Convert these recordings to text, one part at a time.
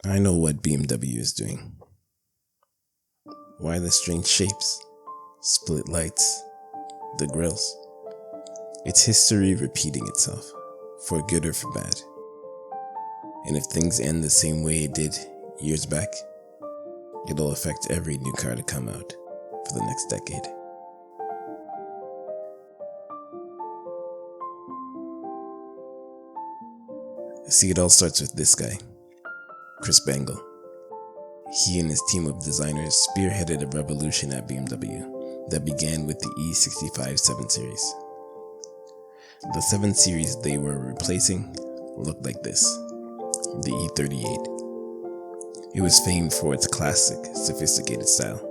I know what BMW is doing. Why the strange shapes, split lights, the grills? It's history repeating itself, for good or for bad. And if things end the same way it did years back, it'll affect every new car to come out for the next decade. See, it all starts with this guy, Chris Bangle. He and his team of designers spearheaded a revolution at BMW that began with the E65 7 Series. The 7 Series they were replacing looked like this, the E38. It was famed for its classic, sophisticated style.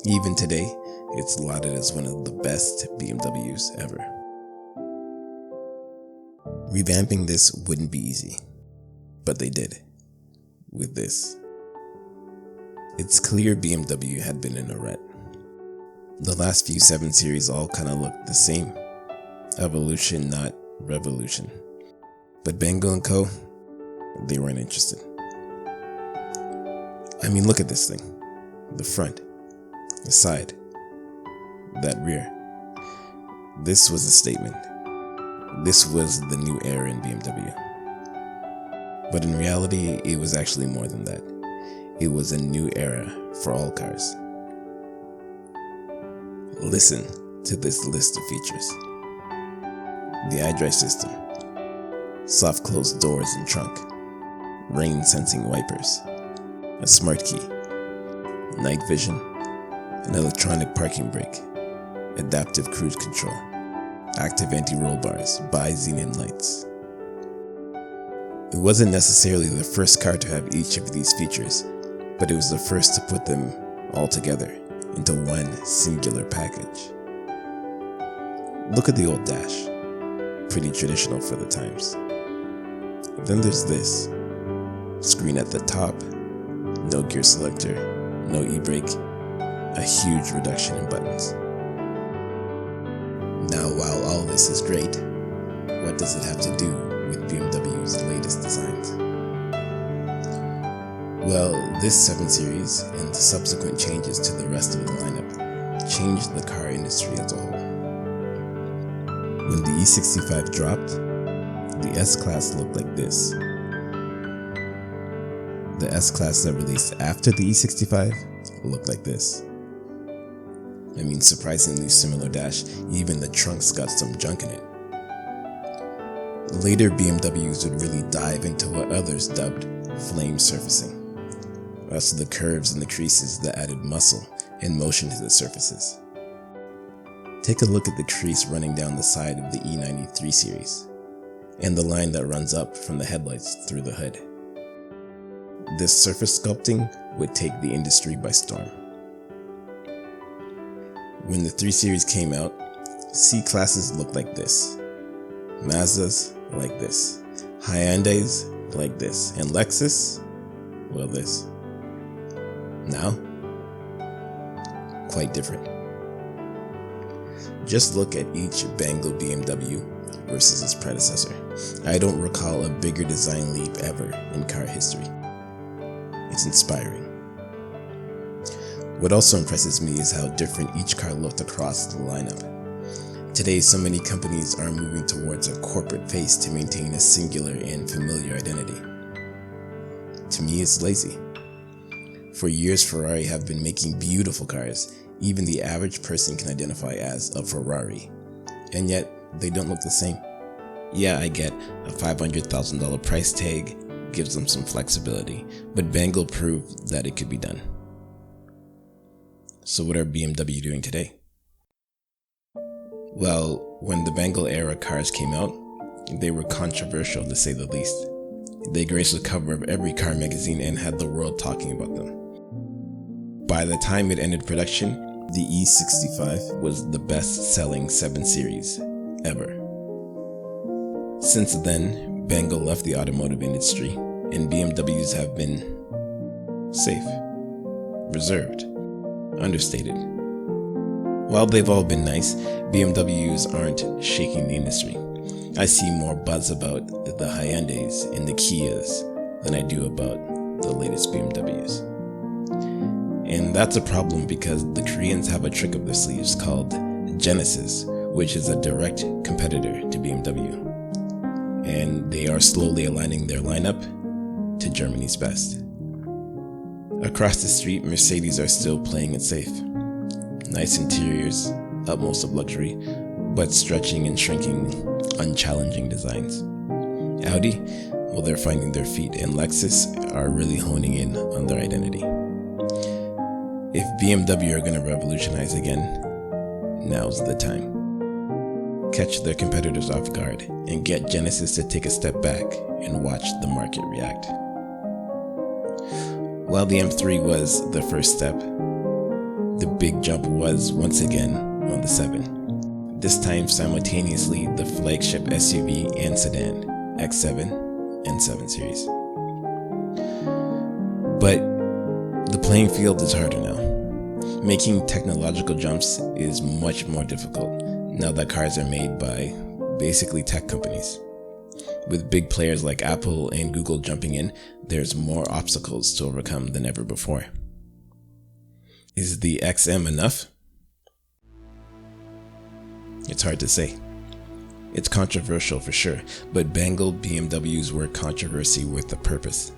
Even today, it's lauded as one of the best BMWs ever. Revamping this wouldn't be easy, but they did, with this. It's clear BMW had been in a rut. The last few 7 Series all kinda looked the same. Evolution, not revolution. But Bangle & Co., they weren't interested. I mean, look at this thing. The front, the side, that rear. This was a statement. This was the new era in BMW. But in reality, it was actually more than that. It was a new era for all cars. Listen to this list of features. The iDrive system, soft closed doors and trunk, rain sensing wipers, a smart key, night vision, an electronic parking brake, adaptive cruise control, active anti-roll bars, bi-xenon lights. It wasn't necessarily the first car to have each of these features, but it was the first to put them all together into one singular package. Look at the old dash, pretty traditional for the times. Then there's this, screen at the top, no gear selector, no e-brake, a huge reduction in buttons. Now, while all this is great, what does it have to do with BMW's latest designs? Well, this 7 Series and the subsequent changes to the rest of the lineup changed the car industry as a whole. When the E65 dropped, the S-Class looked like this. The S-Class that released after the E65 looked like this. I mean, surprisingly similar dash, even the trunk's got some junk in it. Later BMWs would really dive into what others dubbed flame surfacing. That's the curves and the creases that added muscle and motion to the surfaces. Take a look at the crease running down the side of the E93 series, and the line that runs up from the headlights through the hood. This surface sculpting would take the industry by storm. When the 3 Series came out, C-Classes looked like this, Mazdas like this, Hyundais like this, and Lexus, well, this. Now, quite different. Just look at each Bangle BMW versus its predecessor. I don't recall a bigger design leap ever in car history. It's inspiring. What also impresses me is how different each car looked across the lineup. Today, so many companies are moving towards a corporate face to maintain a singular and familiar identity. To me, it's lazy. For years, Ferrari have been making beautiful cars even the average person can identify as a Ferrari, and yet they don't look the same. Yeah, I get a $500,000 price tag gives them some flexibility, but Bangle proved that it could be done. So what are BMW doing today? Well, when the Bangle era cars came out, they were controversial to say the least. They graced the cover of every car magazine and had the world talking about them. By the time it ended production, the E65 was the best-selling 7 Series ever. Since then, Bangle left the automotive industry, and BMWs have been safe, reserved, understated. While they've all been nice, BMWs aren't shaking the industry. I see more buzz about the Hyundais and the Kias than I do about the latest BMWs. And that's a problem because the Koreans have a trick up their sleeves called Genesis, which is a direct competitor to BMW. And they are slowly aligning their lineup to Germany's best. Across the street, Mercedes are still playing it safe. Nice interiors, utmost of luxury, but stretching and shrinking, unchallenging designs. Audi, well, they're finding their feet, and Lexus are really honing in on their identity. If BMW are going to revolutionize again, now's the time. Catch their competitors off guard and get Genesis to take a step back and watch the market react. While the M3 was the first step, the big jump was once again on the 7. This time simultaneously the flagship SUV and sedan, X7 and 7 Series. But the playing field is harder now. Making technological jumps is much more difficult now that cars are made by basically tech companies. With big players like Apple and Google jumping in, there's more obstacles to overcome than ever before. Is the XM enough? It's hard to say. It's controversial for sure, but bangled BMWs were controversy with a purpose.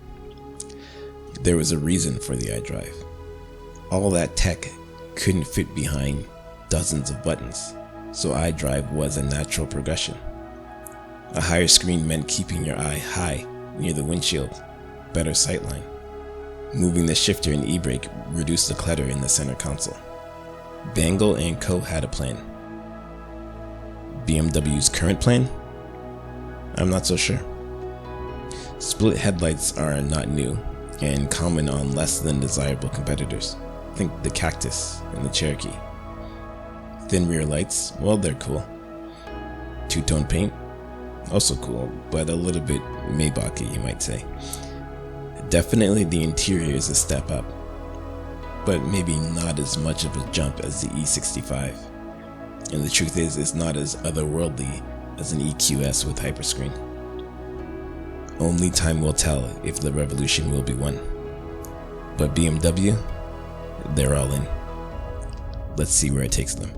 There was a reason for the iDrive. All that tech couldn't fit behind dozens of buttons, so iDrive was a natural progression. A higher screen meant keeping your eye high near the windshield, better sightline. Moving the shifter and e-brake reduced the clutter in the center console. Bangle & Co. had a plan. BMW's current plan? I'm not so sure. Split headlights are not new and common on less than desirable competitors. Think the Cactus and the Cherokee. Thin rear lights, well, they're cool. Two-tone paint, also cool, but a little bit Maybach-y, you might say. Definitely the interior is a step up, but maybe not as much of a jump as the E65. And the truth is, it's not as otherworldly as an EQS with hyperscreen. Only time will tell if the revolution will be won. But BMW, they're all in. Let's see where it takes them.